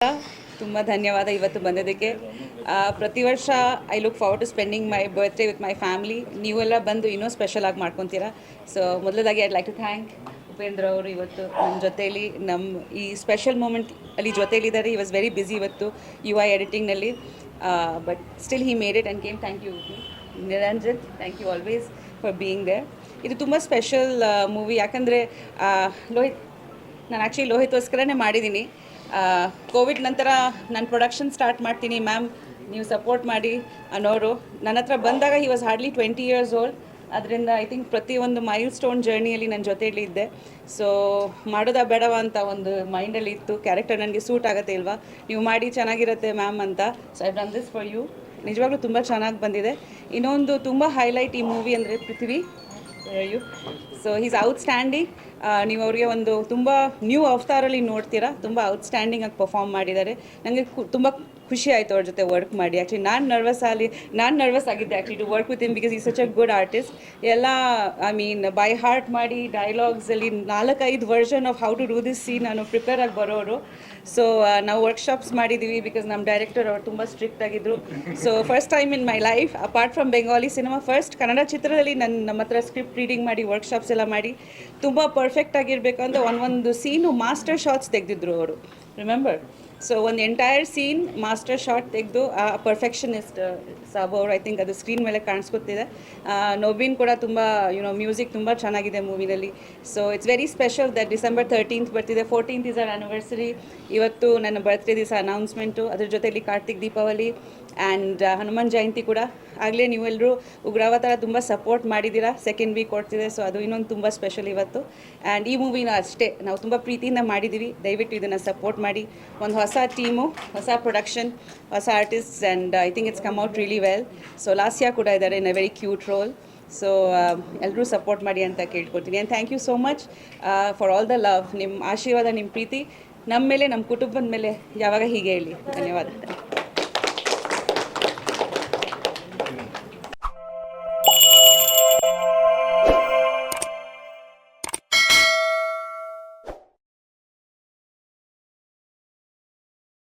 ತುಂಬ ಧನ್ಯವಾದ ಇವತ್ತು ಬಂದಿದ್ದಕ್ಕೆ. ಪ್ರತಿ ವರ್ಷ I look forward to spending my birthday with my family. ನೀವೆಲ್ಲ ಬಂದು ಇನ್ನೂ ಸ್ಪೆಷಲ್ ಆಗಿ ಮಾಡ್ಕೊತೀರಾ. ಸೊ ಮೊದಲದಾಗಿ I'd like to thank Upendra ಅವರು ಇವತ್ತು ನಮ್ಮ ಜೊತೇಲಿ ಈ ಸ್ಪೆಷಲ್ ಮೂಮೆಂಟ್ ಅಲ್ಲಿ ಜೊತೇಲಿದ್ದಾರೆ. ಈ ವಾಸ್ ವೆರಿ ಬ್ಯುಸಿ ಇವತ್ತು UI ಎಡಿಟಿಂಗ್ನಲ್ಲಿ, but still he made it and came. Thank you Niranjan, thank you always for being there. ಇದು ತುಂಬ ಸ್ಪೆಷಲ್ ಮೂವಿ, ಯಾಕಂದರೆ ಲೋಹಿತ್, ನಾನು ಆ್ಯಕ್ಚುಲಿ ಲೋಹಿತ್ಗೋಸ್ಕರನೇ ಮಾಡಿದ್ದೀನಿ. ಕೋವಿಡ್ ನಂತರ ನಾನು ಪ್ರೊಡಕ್ಷನ್ ಸ್ಟಾರ್ಟ್ ಮಾಡ್ತೀನಿ ಮ್ಯಾಮ್, ನೀವು ಸಪೋರ್ಟ್ ಮಾಡಿ ಅನ್ನೋರು. ನನ್ನ ಹತ್ರ ಬಂದಾಗ he was hardly 20 years old. ಅದರಿಂದ ಐ ಥಿಂಕ್ ಪ್ರತಿಯೊಂದು ಮೈಲ್ ಸ್ಟೋನ್ ಜರ್ನಿಯಲ್ಲಿ ನನ್ನ ಜೊತೆಯಲ್ಲಿ ಇದ್ದೆ. ಸೊ ಮಾಡೋದಾ ಬೇಡವಾ ಅಂತ ಒಂದು ಮೈಂಡಲ್ಲಿ ಇತ್ತು. ಕ್ಯಾರೆಕ್ಟರ್ ನನಗೆ ಸೂಟ್ ಆಗುತ್ತೆ ಇಲ್ವಾ, ನೀವು ಮಾಡಿ ಚೆನ್ನಾಗಿರುತ್ತೆ ಮ್ಯಾಮ್ ಅಂತ. So I done this for you. ನಿಜವಾಗ್ಲೂ ತುಂಬ ಚೆನ್ನಾಗಿ ಬಂದಿದೆ. ಇನ್ನೊಂದು ತುಂಬ ಹೈಲೈಟ್ ಈ ಮೂವಿ ಅಂದರೆ ಪೃಥ್ವಿ ಯು. So is outstanding. ನೀವು ಅವ್ರಿಗೆ ಒಂದು ತುಂಬ ನ್ಯೂ ಅವತಾರಲ್ಲಿ ನೋಡ್ತೀರಾ. ತುಂಬ ಔಟ್ಸ್ಟ್ಯಾಂಡಿಂಗ್ ಆಗಿ ಪರ್ಫಾರ್ಮ್ ಮಾಡಿದ್ದಾರೆ. ನನಗೆ ತುಂಬ ಖುಷಿ ಆಯಿತು ಅವ್ರ ಜೊತೆ ವರ್ಕ್ ಮಾಡಿ. ಆ್ಯಕ್ಚುಲಿ ನಾನು ನರ್ವಸ್ ಆಗಿದ್ದೆ actually to work with him, because he such a good artist. ಎಲ್ಲ ಐ ಮೀನ್ ಬೈ ಹಾರ್ಟ್ ಮಾಡಿ ಡೈಲಾಗ್ಸಲ್ಲಿ 4-5 version of how to do this scene ನಾನು ಪ್ರಿಪೇರ್ ಆಗಿ ಬರೋರು. ಸೊ ನಾವು ವರ್ಕ್ಶಾಪ್ಸ್ ಮಾಡಿದ್ದೀವಿ, ಬಿಕಾಸ್ ನಮ್ಮ ಡೈರೆಕ್ಟರ್ ಅವರು ತುಂಬ ಸ್ಟ್ರಿಕ್ಟ್ ಆಗಿದ್ದರು. So first time in my life apart from Bengali cinema, first Kannada ಚಿತ್ರದಲ್ಲಿ ನಮ್ಮ ಹತ್ರ ಸ್ಕ್ರಿಪ್ಟ್ ರೀಡಿಂಗ್ ಮಾಡಿ ವರ್ಕ್ಶಾಪ್ಸ್ ಎಲ್ಲ ಮಾಡಿ ತುಂಬ ಪರ್ಫೆಕ್ಟ್ ಆಗಿರಬೇಕು ಅಂತ ಒಂದು ಸೀನು ಮಾಸ್ಟರ್ ಶಾಟ್ಸ್ ತೆಗೆದಿದ್ರು ಅವರು, ರಿಮೆಂಬರ್. ಸೊ ಒಂದು ಎಂಟೈರ್ ಸೀನ್ ಮಾಸ್ಟರ್ ಶಾಟ್ ತೆಗೆದು ಆ ಪರ್ಫೆಕ್ಷನಿಸ್ಟ್ ಸಾಬು ಅವರು, ಐ ಥಿಂಕ್ ಅದು ಸ್ಕ್ರೀನ್ ಮೇಲೆ ಕಾಣಿಸ್ಕೊತಿದೆ. ನೊಬಿನ್ ಕೂಡ ತುಂಬ ಮ್ಯೂಸಿಕ್ ತುಂಬ ಚೆನ್ನಾಗಿದೆ ಮೂವಿನಲ್ಲಿ. So it's very special that December 13th ಬರ್ತಿದೆ. 14th is our anniversary. ಇವತ್ತು ನನ್ನ ಬರ್ತ್ಡೇ ದಿವಸ ಅನೌನ್ಸ್ಮೆಂಟು, ಅದ್ರ ಜೊತೆಲಿ ಕಾರ್ತಿಕ್ ದೀಪಾವಳಿ ಆ್ಯಂಡ್ ಹನುಮಾನ್ ಜಯಂತಿ ಕೂಡ. ಆಗಲೇ ನೀವೆಲ್ಲರೂ ಉಗ್ರಾವತಾರ ತುಂಬ ಸಪೋರ್ಟ್ ಮಾಡಿದ್ದೀರಾ, ಸೆಕೆಂಡ್ ವೀಕ್ ಕೊಡ್ತಿದೆ. ಸೊ ಅದು ಇನ್ನೊಂದು ತುಂಬ ಸ್ಪೆಷಲ್ ಇವತ್ತು. ಆ್ಯಂಡ್ ಈ ಮೂವಿನ ಅಷ್ಟೇ ನಾವು ತುಂಬ ಪ್ರೀತಿಯಿಂದ ಮಾಡಿದ್ದೀವಿ. ದಯವಿಟ್ಟು ಇದನ್ನು ಸಪೋರ್ಟ್ ಮಾಡಿ. ಒಂದು ಹೊಸ ಟೀಮು, ಹೊಸ ಪ್ರೊಡಕ್ಷನ್, ಹೊಸ artists, and I think it's come out really well. So Lasya ಕೂಡ ಇದ್ದಾರೆ in a very cute role. So ಎಲ್ಲರೂ ಸಪೋರ್ಟ್ ಮಾಡಿ ಅಂತ ಕೇಳ್ಕೊತೀನಿ. And thank you so much for all the love. ನಿಮ್ಮ ಆಶೀರ್ವಾದ, ನಿಮ್ಮ ಪ್ರೀತಿ ನಮ್ಮ ಮೇಲೆ, ನಮ್ಮ ಕುಟುಂಬದ ಮೇಲೆ ಯಾವಾಗ ಹೀಗೆ ಹೇಳಿ. ಧನ್ಯವಾದ.